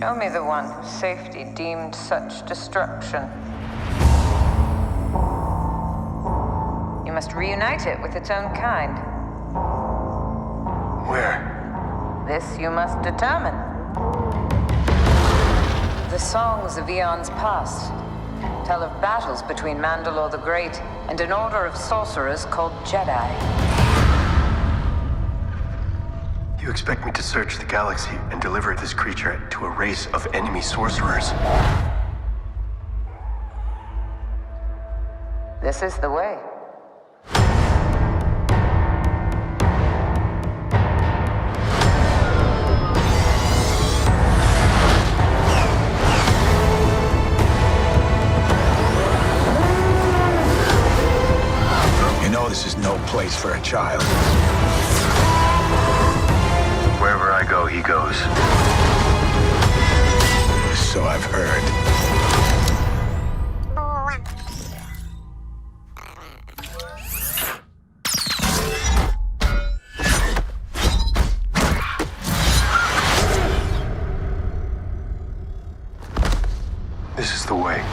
Show me the one whose safety deemed such destruction. You must reunite it with its own kind. Where? This you must determine. The songs of eons past tell of battles between Mandalore the Great and an order of sorcerers called Jedi. You expect me to search the galaxy and deliver this creature to a race of enemy sorcerers? This is the way. You know this is no place for a child. Wherever I go, he goes. So I've heard. This is the way.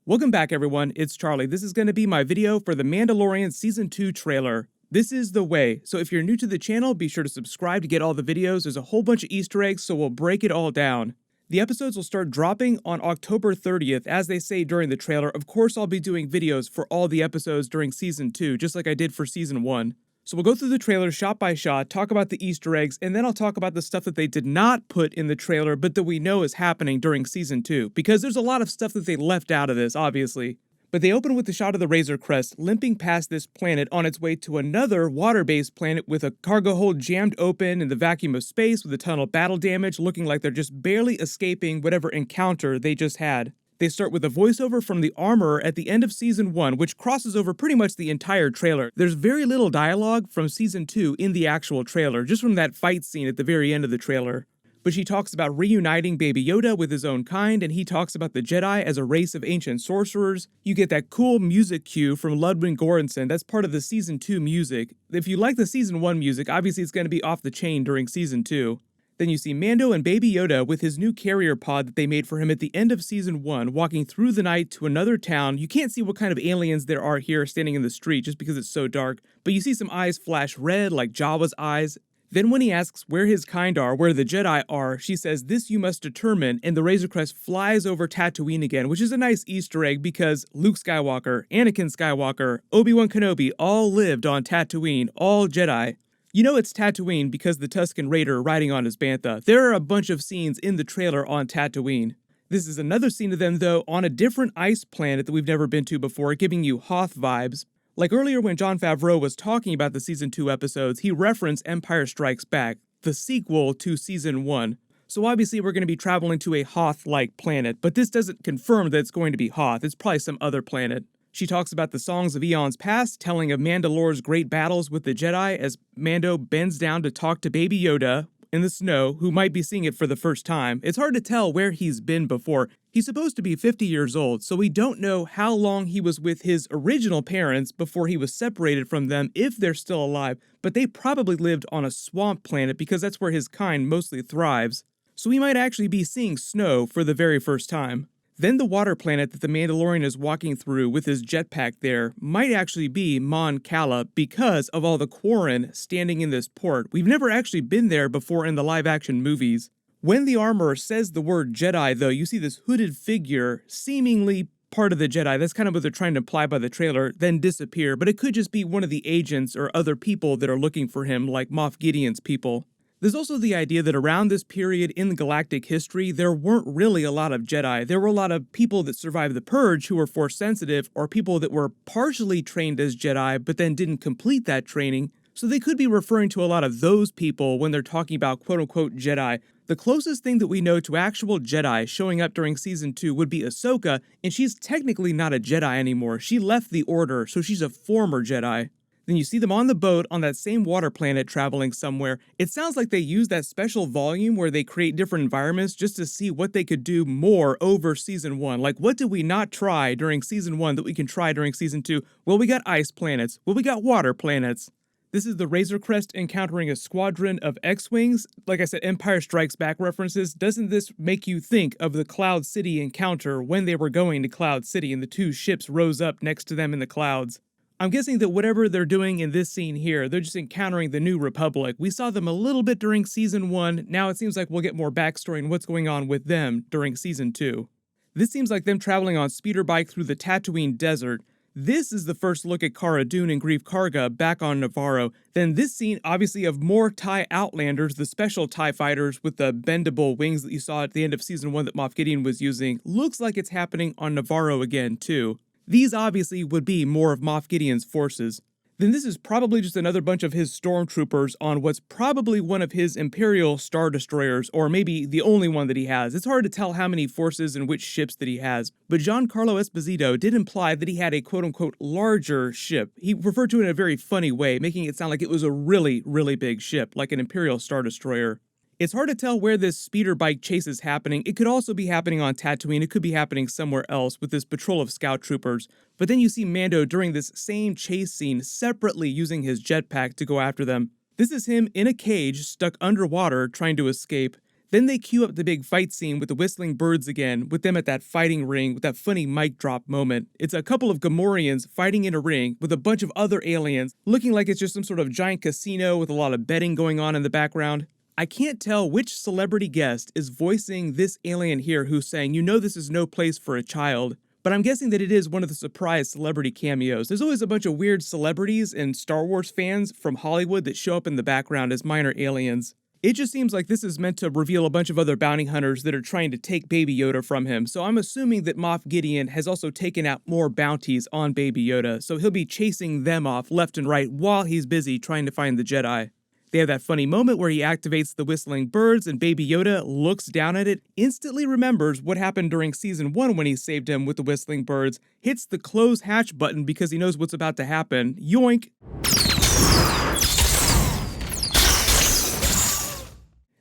Welcome back, everyone. It's Charlie. This is going to be my video for The Mandalorian Season 2 trailer. This is the way. So if you're new to the channel, be sure to subscribe to get all the videos. There's a whole bunch of Easter eggs, so we'll break it all down. The episodes will start dropping on October 30th, as they say during the trailer. Of course, I'll be doing videos for all the episodes during Season 2, just like I did for Season 1. So we'll go through the trailer shot by shot, talk about the Easter eggs, and then I'll talk about the stuff that they did not put in the trailer, but that we know is happening during Season 2, because there's a lot of stuff that they left out of this, obviously. But they open with the shot of the Razor Crest limping past this planet on its way to another water-based planet with a cargo hold jammed open in the vacuum of space with a ton of battle damage, looking like they're just barely escaping whatever encounter they just had. They start with a voiceover from the armorer at the end of Season 1, which crosses over pretty much the entire trailer. There's very little dialogue from Season 2 in the actual trailer, just from that fight scene at the very end of the trailer. But she talks about reuniting Baby Yoda with his own kind, and he talks about the Jedi as a race of ancient sorcerers. You get that cool music cue from Ludwig Göransson. That's part of the Season 2 music. If you like the Season 1 music, obviously it's going to be off the chain during Season 2. Then you see Mando and Baby Yoda with his new carrier pod that they made for him at the end of Season 1, walking through the night to another town. You can't see what kind of aliens there are here standing in the street just because it's so dark, but you see some eyes flash red like Jawa's eyes. Then when he asks where his kind are, where the Jedi are, she says, "This you must determine," and the Razor Crest flies over Tatooine again, which is a nice Easter egg because Luke Skywalker, Anakin Skywalker, Obi-Wan Kenobi all lived on Tatooine, all Jedi. You know it's Tatooine because the Tusken Raider riding on his bantha. There are a bunch of scenes in the trailer on Tatooine. This is another scene of them, though, on a different ice planet that we've never been to before, giving you Hoth vibes. Like earlier when Jon Favreau was talking about the Season 2 episodes, he referenced Empire Strikes Back, the sequel to Season 1. So obviously we're going to be traveling to a Hoth-like planet, but this doesn't confirm that it's going to be Hoth. It's probably some other planet. She talks about the songs of eons past, telling of Mandalore's great battles with the Jedi as Mando bends down to talk to Baby Yoda in the snow, who might be seeing it for the first time. It's hard to tell where he's been before. He's supposed to be 50 years old, so we don't know how long he was with his original parents before he was separated from them, if they're still alive, but they probably lived on a swamp planet because that's where his kind mostly thrives. So we might actually be seeing snow for the very first time. Then the water planet that the Mandalorian is walking through with his jetpack there might actually be Mon Cala because of all the Quarren standing in this port. We've never actually been there before in the live-action movies. When the armorer says the word Jedi, though, you see this hooded figure, seemingly part of the Jedi, that's kind of what they're trying to imply by the trailer, then disappear, but it could just be one of the agents or other people that are looking for him, like Moff Gideon's people. There's also the idea that around this period in galactic history, there weren't really a lot of Jedi. There were a lot of people that survived the Purge who were Force sensitive, or people that were partially trained as Jedi, but then didn't complete that training. So they could be referring to a lot of those people when they're talking about quote-unquote Jedi. The closest thing that we know to actual Jedi showing up during Season 2 would be Ahsoka, and she's technically not a Jedi anymore. She left the Order, so she's a former Jedi. Then you see them on the boat on that same water planet traveling somewhere. It sounds like they use that special volume where they create different environments just to see what they could do more over Season 1. Like, what did we not try during Season 1 that we can try during Season 2? Well, we got ice planets. Well, we got water planets. This is the Razor Crest encountering a squadron of X-Wings. Like I said, Empire Strikes Back references. Doesn't this make you think of the Cloud City encounter when they were going to Cloud City and the two ships rose up next to them in the clouds? I'm guessing that whatever they're doing in this scene here, they're just encountering the New Republic. We saw them a little bit during Season 1. Now it seems like we'll get more backstory and what's going on with them during Season 2. This seems like them traveling on speeder bike through the Tatooine desert. This is the first look at Cara Dune and Greef Karga back on Navarro. Then this scene, obviously, of more TIE Outlanders, the special TIE fighters with the bendable wings that you saw at the end of Season 1 that Moff Gideon was using, looks like it's happening on Navarro again, too. These obviously would be more of Moff Gideon's forces. Then this is probably just another bunch of his stormtroopers on what's probably one of his Imperial Star Destroyers, or maybe the only one that he has. It's hard to tell how many forces and which ships that he has, but Giancarlo Esposito did imply that he had a quote-unquote larger ship. He referred to it in a very funny way, making it sound like it was a really, really big ship, like an Imperial Star Destroyer. It's hard to tell where this speeder bike chase is happening. It could also be happening on Tatooine. It could be happening somewhere else with this patrol of scout troopers. But then you see Mando during this same chase scene separately using his jetpack to go after them. This is him in a cage stuck underwater trying to escape. Then they cue up the big fight scene with the whistling birds again, with them at that fighting ring with that funny mic drop moment. It's a couple of Gamorreans fighting in a ring with a bunch of other aliens, looking like it's just some sort of giant casino with a lot of betting going on in the background. I can't tell which celebrity guest is voicing this alien here who's saying, you know this is no place for a child, but I'm guessing that it is one of the surprise celebrity cameos. There's always a bunch of weird celebrities and Star Wars fans from Hollywood that show up in the background as minor aliens. It just seems like this is meant to reveal a bunch of other bounty hunters that are trying to take Baby Yoda from him, so I'm assuming that Moff Gideon has also taken out more bounties on Baby Yoda, so he'll be chasing them off left and right while he's busy trying to find the Jedi. They have that funny moment where he activates the whistling birds and Baby Yoda looks down at it, instantly remembers what happened during Season 1 when he saved him with the whistling birds, hits the close hatch button because he knows what's about to happen. Yoink!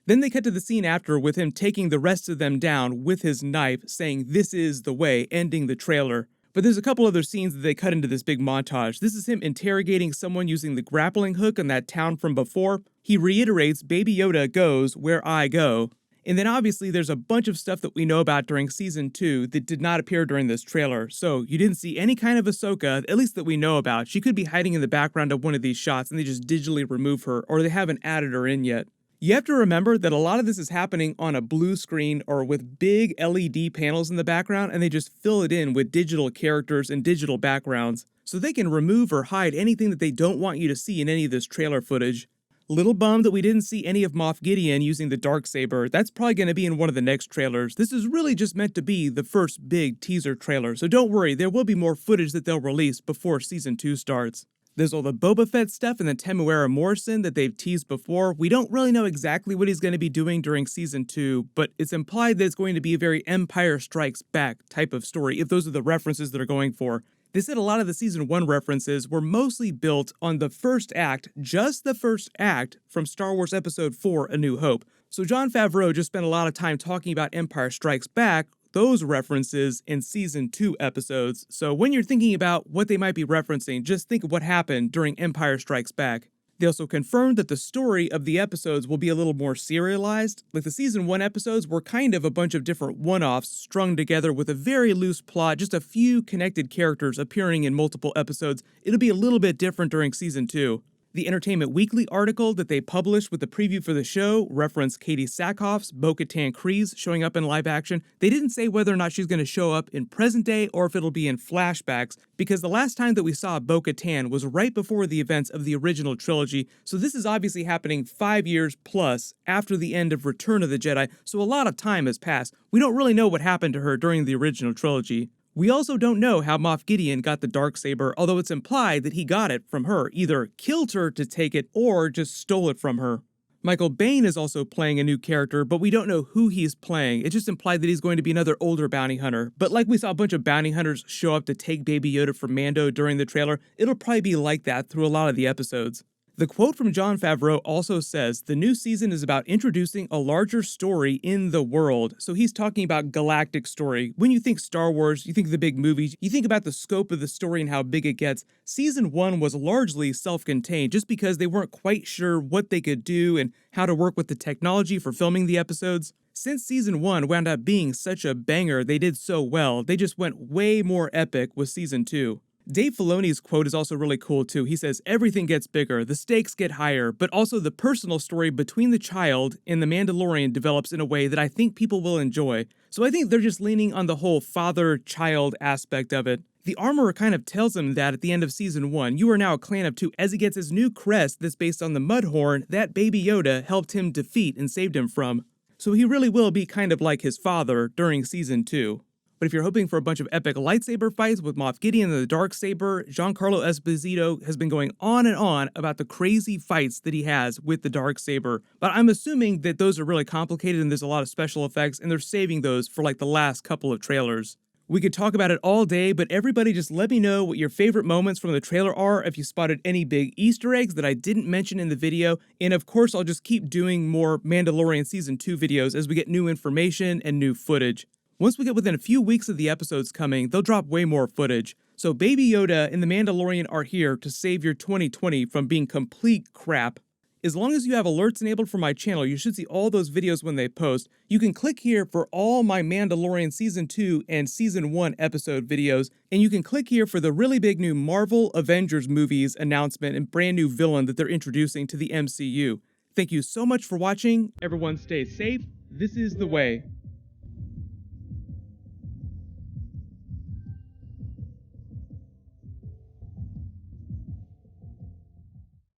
Then they cut to the scene after with him taking the rest of them down with his knife, saying this is the way, ending the trailer. But there's a couple other scenes that they cut into this big montage. This is him interrogating someone using the grappling hook in that town from before. He reiterates, Baby Yoda goes where I go. And then obviously there's a bunch of stuff that we know about during Season 2 that did not appear during this trailer. So you didn't see any kind of Ahsoka, at least that we know about. She could be hiding in the background of one of these shots and they just digitally remove her, or they haven't added her in yet. You have to remember that a lot of this is happening on a blue screen or with big LED panels in the background, and they just fill it in with digital characters and digital backgrounds, so they can remove or hide anything that they don't want you to see in any of this trailer footage. Little bummed that we didn't see any of Moff Gideon using the Darksaber. That's probably going to be in one of the next trailers. This is really just meant to be the first big teaser trailer, so don't worry, there will be more footage that they'll release before Season 2 starts. There's all the Boba Fett stuff and the Temuera Morrison that they've teased before. We don't really know exactly what he's going to be doing during Season 2, but it's implied that it's going to be a very Empire Strikes Back type of story, if those are the references that are going for. They said a lot of the Season 1 references were mostly built on the first act, just the first act, from Star Wars Episode 4, A New Hope. So Jon Favreau just spent a lot of time talking about Empire Strikes Back, those references in Season 2 episodes, so when you're thinking about what they might be referencing, just think of what happened during Empire Strikes Back. They also confirmed that the story of the episodes will be a little more serialized. Like the Season 1 episodes were kind of a bunch of different one-offs strung together with a very loose plot, just a few connected characters appearing in multiple episodes. It'll be a little bit different during Season 2. The Entertainment Weekly article that they published with the preview for the show referenced Katie Sackhoff's Bo-Katan Kryze showing up in live action. They didn't say whether or not she's going to show up in present day or if it'll be in flashbacks, because the last time that we saw Bo-Katan was right before the events of the original trilogy, so this is obviously happening 5 years plus after the end of Return of the Jedi, so a lot of time has passed. We don't really know what happened to her during the original trilogy. We also don't know how Moff Gideon got the Darksaber, although it's implied that he got it from her, either killed her to take it or just stole it from her. Michael Biehn is also playing a new character, but we don't know who he's playing. It just implied that he's going to be another older bounty hunter. But like we saw a bunch of bounty hunters show up to take Baby Yoda from Mando during the trailer, it'll probably be like that through a lot of the episodes. The quote from Jon Favreau also says, the new season is about introducing a larger story in the world. So he's talking about galactic story. When you think Star Wars, you think of the big movies, you think about the scope of the story and how big it gets. Season 1 was largely self-contained just because they weren't quite sure what they could do and how to work with the technology for filming the episodes. Since Season 1 wound up being such a banger, they did so well, they just went way more epic with Season 2. Dave Filoni's quote is also really cool too. He says, everything gets bigger, the stakes get higher, but also the personal story between the child and the Mandalorian develops in a way that I think people will enjoy. So I think they're just leaning on the whole father-child aspect of it. The armorer kind of tells him that at the end of Season 1, you are now a clan of 2 as he gets his new crest that's based on the Mudhorn that Baby Yoda helped him defeat and saved him from. So he really will be kind of like his father during Season 2. But if you're hoping for a bunch of epic lightsaber fights with Moff Gideon and the Darksaber, Giancarlo Esposito has been going on and on about the crazy fights that he has with the Darksaber. But I'm assuming that those are really complicated and there's a lot of special effects and they're saving those for like the last couple of trailers. We could talk about it all day, but everybody just let me know what your favorite moments from the trailer are, if you spotted any big Easter eggs that I didn't mention in the video, and of course I'll just keep doing more Mandalorian Season 2 videos as we get new information and new footage. Once we get within a few weeks of the episodes coming, they'll drop way more footage. So Baby Yoda and The Mandalorian are here to save your 2020 from being complete crap. As long as you have alerts enabled for my channel, you should see all those videos when they post. You can click here for all my Mandalorian Season 2 and Season 1 episode videos, and you can click here for the really big new Marvel Avengers movies announcement and brand new villain that they're introducing to the MCU. Thank you so much for watching. Everyone stay safe. This is the way.